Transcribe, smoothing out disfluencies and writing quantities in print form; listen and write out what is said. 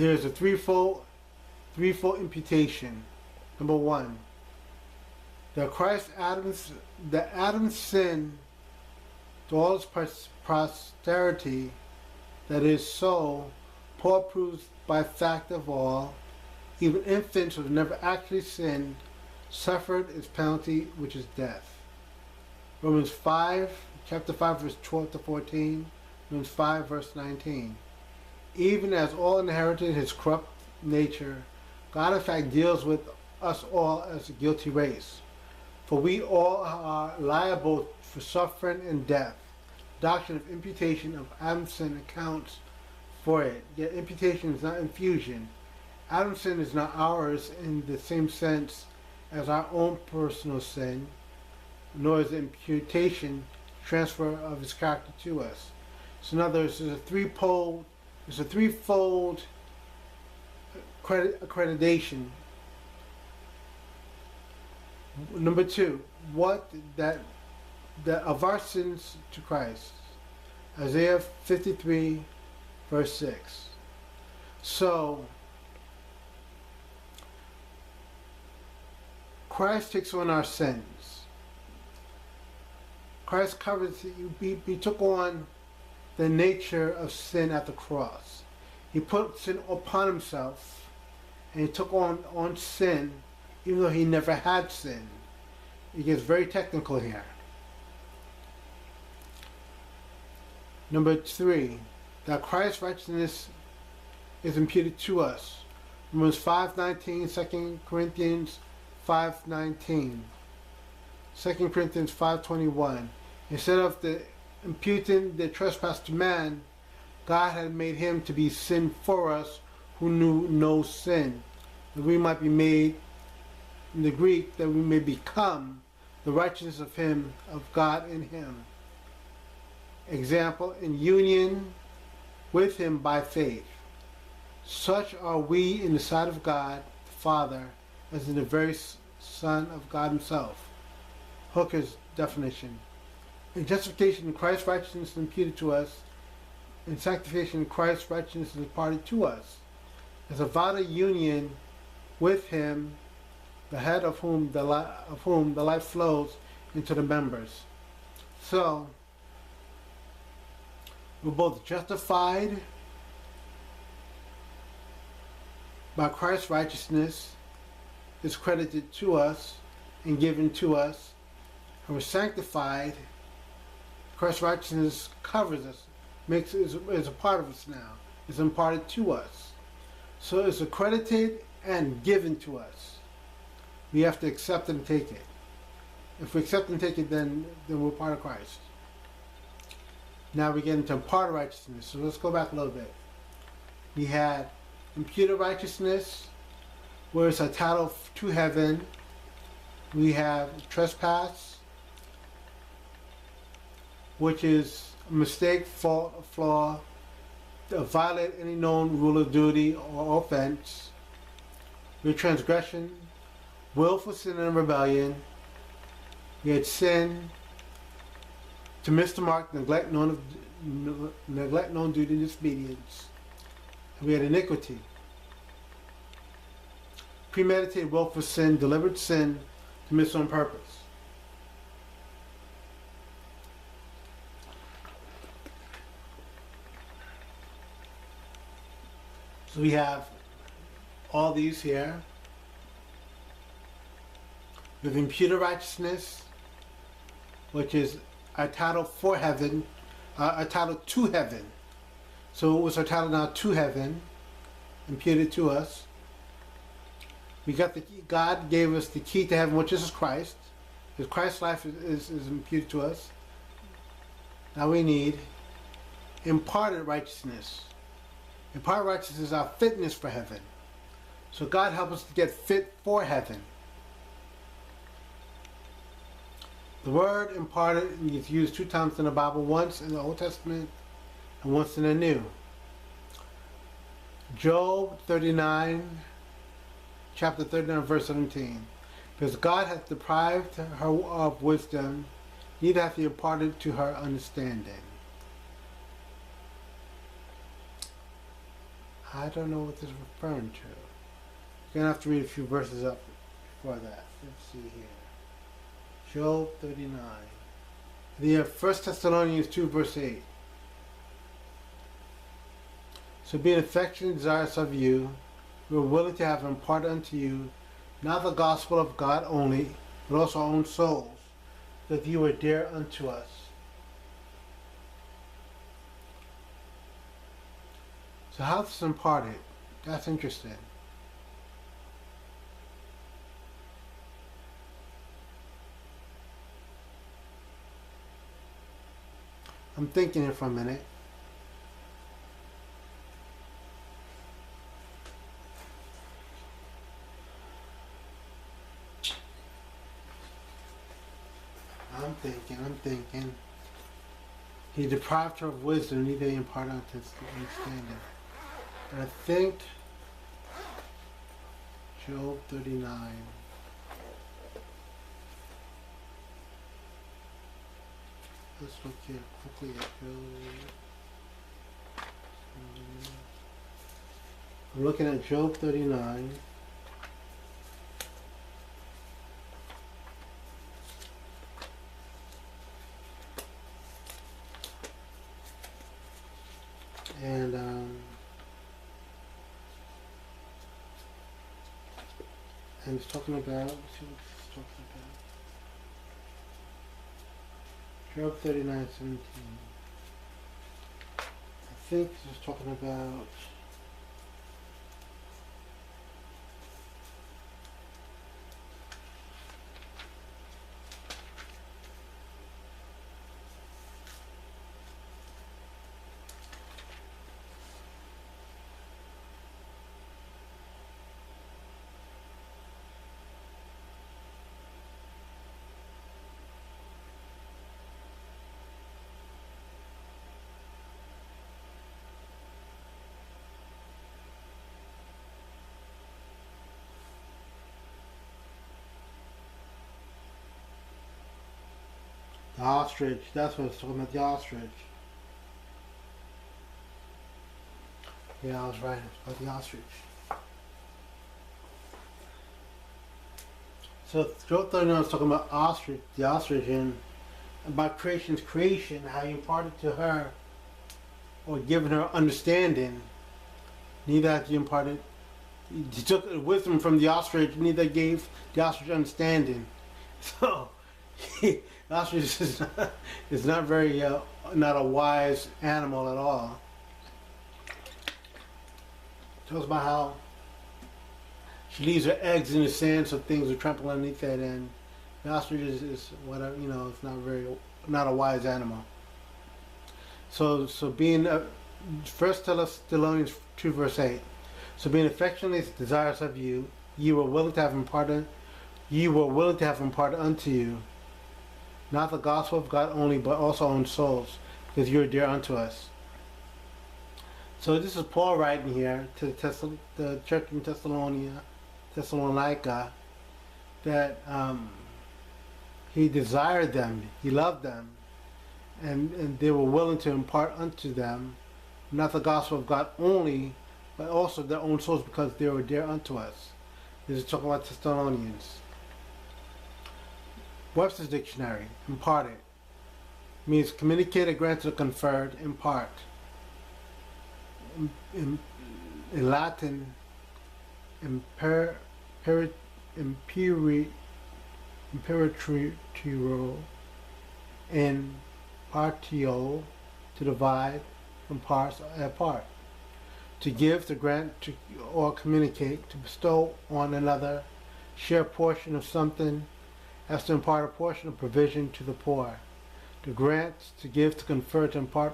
there's a threefold imputation. Number one, that Adam's sin to all his posterity, that is so, Paul proves by fact of all, even infants who have never actually sinned suffered its penalty, which is death. Romans 5, chapter 5, verse 12 to 14, Romans 5, verse 19. Even as all inherited his corrupt nature, God in fact deals with us all as a guilty race. For we all are liable for suffering and death. The doctrine of imputation of Adam's sin accounts for it. Yet imputation is not infusion. Adam's sin is not ours in the same sense as our own personal sin, nor is the imputation transfer of his character to us. So in other words, there's a threefold accreditation. Number two, that of our sins to Christ. Isaiah 53, verse 6. So Christ takes on our sins. Christ covers, he took on the nature of sin at the cross. He put sin upon himself, and he took on sin, even though he never had sin. It gets very technical here. Number three, that Christ's righteousness is imputed to us. Romans 5:19, 2 Corinthians 5:19, 2 Corinthians 5:21. Instead of imputing the trespass to man, God had made him to be sin for us who knew no sin, that we might be made, in the Greek, that we may become the righteousness of him, of God in him. Example, in union with him by faith. Such are we in the sight of God the Father, as in the very Son of God himself. Hooker's definition. In justification, Christ's righteousness is imputed to us. In sanctification, Christ's righteousness is imparted to us. As a vital union with him, the head of whom the life flows into the members. So, we're both justified by Christ's righteousness is credited to us and given to us, and we're sanctified. Christ's righteousness covers us, is a part of us now. It's imparted to us. So it's accredited and given to us. We have to accept it and take it. If we accept and take it, then we're part of Christ. Now we get into imparted righteousness. So let's go back a little bit. We had imputed righteousness, where it's a title to heaven. We have trespass, which is a mistake, fault, a flaw, to violate any known rule of duty or offense. We had transgression, willful sin and rebellion. We had sin, to miss the mark, neglect known duty, disobedience. And we had iniquity, premeditated willful sin, deliberate sin, to miss on purpose. So we have all these here. We have imputed righteousness, which is our title for heaven, our title to heaven. So it was our title now to heaven, imputed to us. We got the key. God gave us the key to heaven, which is Christ. Because Christ's life is imputed to us. Now we need imparted righteousness. Imparted righteousness is our fitness for heaven. So God helps us to get fit for heaven. The word imparted is used 2 times in the Bible, once in the Old Testament and once in the New. Job 39, chapter 39, verse 17. Because God hath deprived her of wisdom, neither hath he imparted to her understanding. I don't know what this is referring to. You're going to have to read a few verses up before that. Let's see here. Job 39. The 1 Thessalonians 2 verse 8. So being affectionate and desirous of you, we are willing to have imparted unto you not the gospel of God only, but also our own souls, that you are dear unto us. So how this imparted? That's interesting. I'm thinking here for a minute. I'm thinking. He deprived her of wisdom, neither imparted unto understanding. And I think Job 39. Let's look here quickly at Job. I'm looking at Job 39. And it's talking about, let's see what it's talking about. Job 39:17. I think this is talking about the ostrich. That's what it's talking about, the ostrich. Yeah, I was right. It's about the ostrich. So Job 39 is talking about ostrich, the ostrich, and about creation's creation, how he imparted to her, or given her understanding. Neither had he imparted. He took wisdom from the ostrich, neither gave the ostrich understanding. So, the ostrich is not very, not a wise animal at all. It talks about how she leaves her eggs in the sand so things will trample underneath it, and the ostrich is whatever, it's not a wise animal. So being, 1 Thessalonians 2 verse 8. So being affectionately desirous of you, ye were willing to have imparted unto you, not the gospel of God only, but also our own souls, because you are dear unto us. So this is Paul writing here to the church in Thessalonica, that he desired them, he loved them, and they were willing to impart unto them, not the gospel of God only, but also their own souls, because they were dear unto us. This is talking about Thessalonians. Webster's Dictionary, imparted, means communicated, granted, or conferred, impart. In Latin, imperatio, in partio, to divide, from parts, apart. To give, to grant, or communicate, to bestow on another, share a portion of something, as to impart a portion of provision to the poor. To grant, to give, to confer, to impart